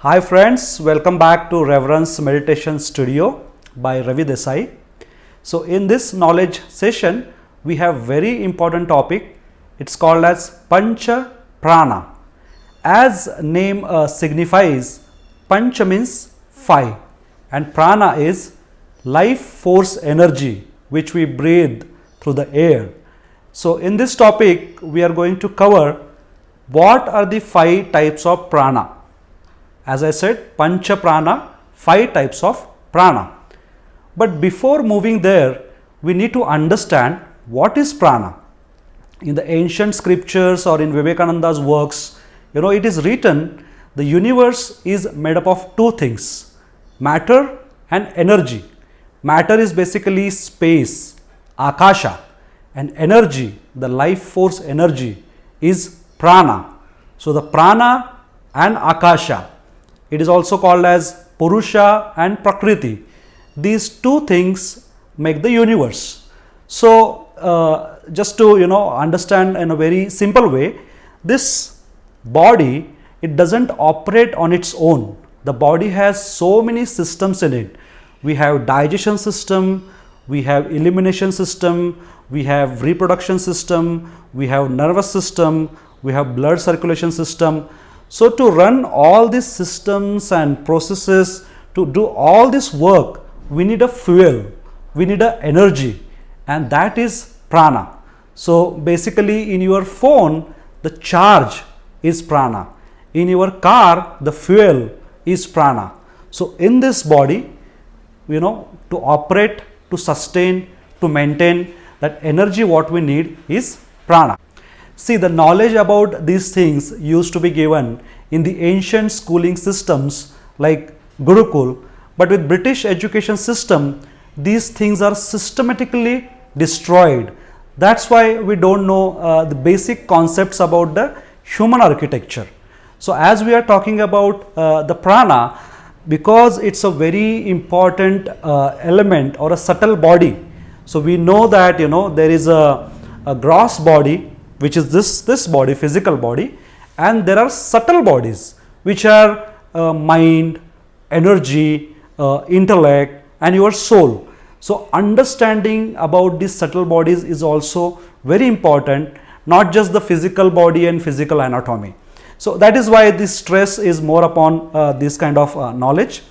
Hi friends, welcome back to Reverence Meditation Studio by Ravi Desai. So in this knowledge session, we have very important topic. It's called as PanchPrana. As name signifies, Pancha means 5 and Prana is life force energy which we breathe through the air. So in this topic, we are going to cover what are the 5 types of prana. As I said, Pancha Prana, 5 types of prana. But before moving there, we need to understand what is prana. In the ancient scriptures or in Vivekananda's works, it is written the universe is made up of 2 things, matter and energy. Matter is basically space, akasha, and energy, the life force energy, is prana. So the prana and akasha, it is also called as Purusha and Prakriti. These 2 things make the universe. So just to understand in a very simple way, this body, it doesn't operate on its own. The body has so many systems in it. We have digestion system, we have elimination system, we have reproduction system, we have nervous system, we have blood circulation system. So to run all these systems and processes, to do all this work, we need a fuel, we need a energy, and that is prana. So basically in your phone, the charge is prana. In your car, the fuel is prana. So in this body, to operate, to sustain, to maintain that energy, what we need is prana. See, the knowledge about these things used to be given in the ancient schooling systems like Gurukul, but with British education system, these things are systematically destroyed. That's why we don't know the basic concepts about the human architecture. So as we are talking about the prana, because it's a very important element or a subtle body. So we know that there is a gross body, which is this body, physical body, and there are subtle bodies which are mind, energy, intellect, and your soul. So understanding about these subtle bodies is also very important, not just the physical body and physical anatomy. So that is why this stress is more upon this kind of knowledge.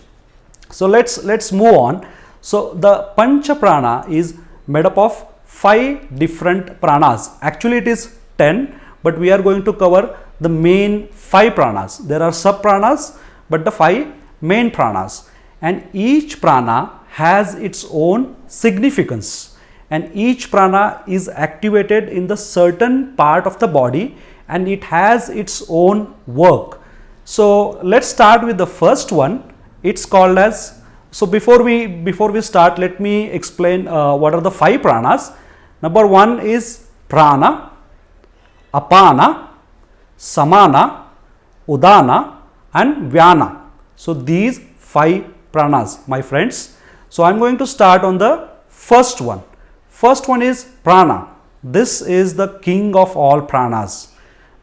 So let's move on. So the Pancha Prana is made up of 5 different pranas. Actually it is 10, but we are going to cover the main 5 pranas. There are sub pranas, but the 5 main pranas, and each prana has its own significance, and each prana is activated in the certain part of the body and it has its own work. So let's start with the first one. It's called as, so before we start, let me explain what are the 5 pranas. Number 1 is prana, apana, samana, udana, and vyana. So these 5 pranas, my friends. So I am going to start on the first one. First one is prana. This is the king of all pranas,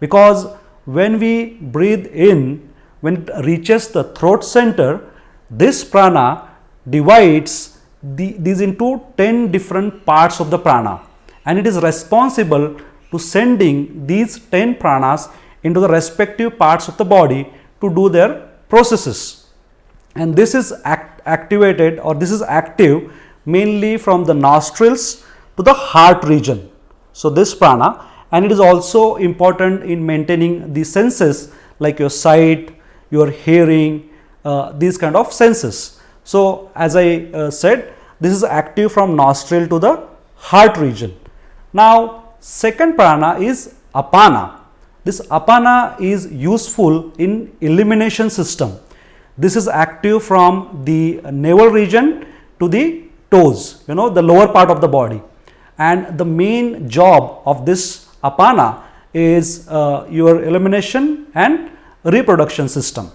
because when we breathe in, when it reaches the throat center, this prana divides these into 10 different parts of the prana, and it is responsible to sending these 10 pranas into the respective parts of the body to do their processes. And this is activated, or this is active mainly from the nostrils to the heart region. So this prana, and it is also important in maintaining the senses like your sight, your hearing, these kind of senses. So as I said, this is active from nostril to the heart region. Now second prana is apana. This apana is useful in elimination system. This is active from the navel region to the toes, the lower part of the body, and the main job of this apana is your elimination and reproduction system.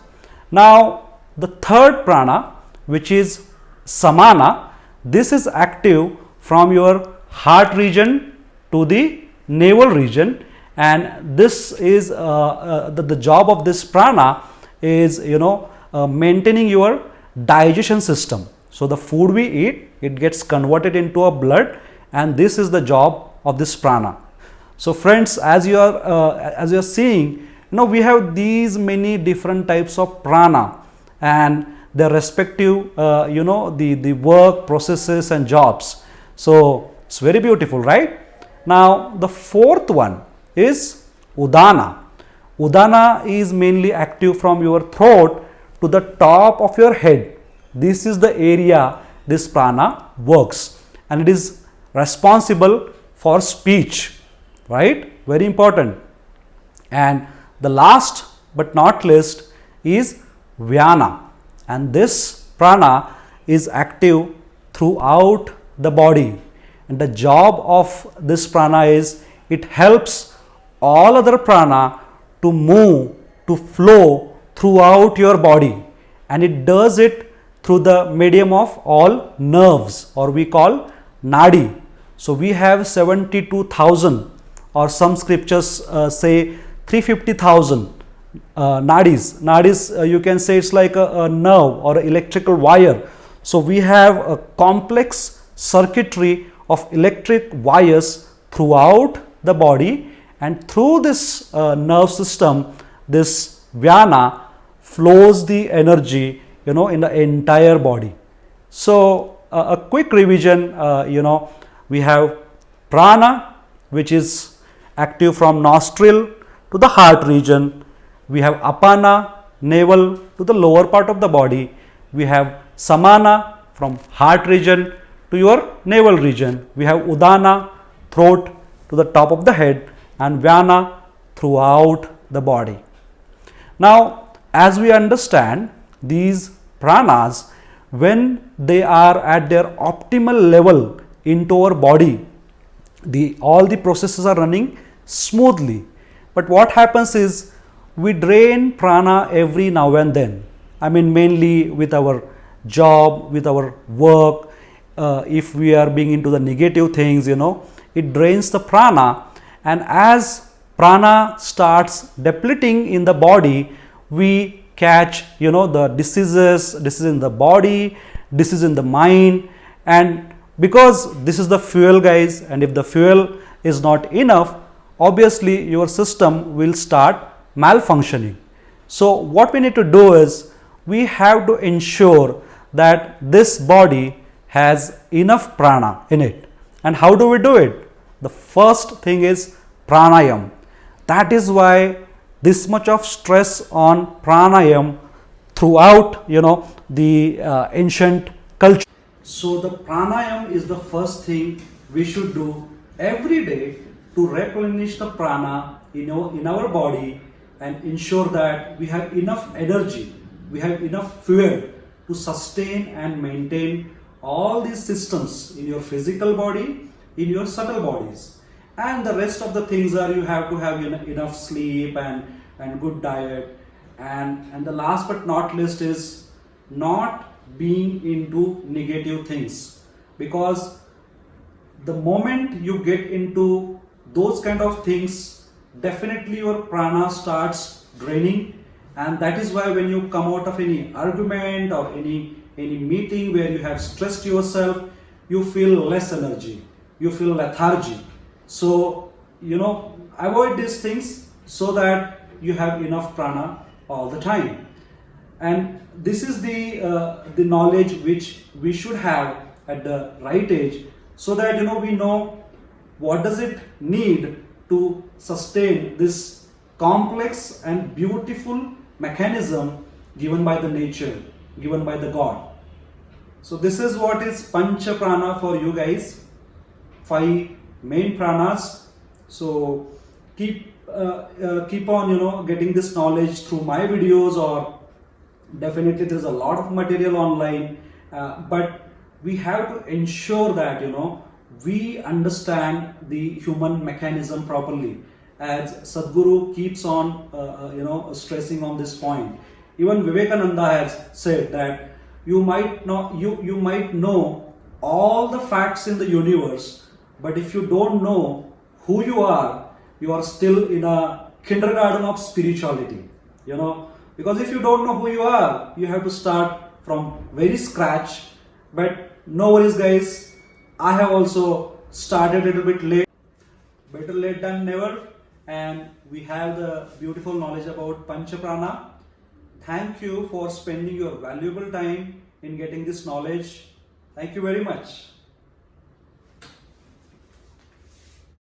Now the third prana, which is samana, this is active from your heart region to the navel region, and this is the job of this prana is maintaining your digestion system. So the food we eat, it gets converted into a blood, and this is the job of this prana. So friends, as you are seeing, we have these many different types of prana and their respective the work processes and jobs. So it's very beautiful, right? Now the fourth one is udana. Udana is mainly active from your throat to the top of your head. This is the area this prana works, and it is responsible for speech, right? Very important. And the last but not least is vyana, and this prana is active throughout the body, and the job of this prana is it helps all other prana to move, to flow throughout your body, and it does it through the medium of all nerves, or we call nadi. So we have 72,000, or some scriptures say 350,000 nadis. Nadis, you can say it's like a nerve or an electrical wire. So we have a complex circuitry of electric wires throughout the body, and through this nerve system, this vyana flows the energy in the entire body. So a quick revision, we have prana, which is active from nostril to the heart region. We have apana, navel to the lower part of the body. We have samana from heart region to your navel region. We have udana, throat to the top of the head, and vyana throughout the body. Now, as we understand, these pranas, when they are at their optimal level into our body, all the processes are running smoothly. But what happens is, we drain prana every now and then. I mean, mainly with our job, with our work. If we are being into the negative things, it drains the prana, and as prana starts depleting in the body, we catch the diseases in the body, disease in the mind. And because this is the fuel, guys, and if the fuel is not enough, obviously your system will start malfunctioning. So what we need to do is, we have to ensure that this body has enough prana in it. And how do we do it? The first thing is pranayam. That is why this much of stress on pranayam throughout the ancient culture. So the pranayam is the first thing we should do every day to replenish the prana in our body, and ensure that we have enough energy, we have enough fuel to sustain and maintain all these systems in your physical body, in your subtle bodies. And the rest of the things are, you have to have enough sleep and good diet. And the last but not least is not being into negative things, because the moment you get into those kind of things, definitely your prana starts draining. And that is why when you come out of any argument or any meeting where you have stressed yourself, you feel less energy, you feel lethargy. So avoid these things so that you have enough prana all the time. And this is the knowledge which we should have at the right age, so that we know what does it need to sustain this complex and beautiful mechanism given by the nature, given by the God. So this is what is PanchPrana for you guys, 5 main pranas. So keep on getting this knowledge through my videos, or definitely there's a lot of material online, but we have to ensure that we understand the human mechanism properly, as Sadhguru keeps on stressing on this point. Even Vivekananda has said that you might know all the facts in the universe, but if you don't know who you are still in a kindergarten of spirituality. Because if you don't know who you are, you have to start from very scratch. But no worries guys, I have also started a little bit late. Better late than never. And we have the beautiful knowledge about PanchPrana. Thank you for spending your valuable time in getting this knowledge. Thank you very much.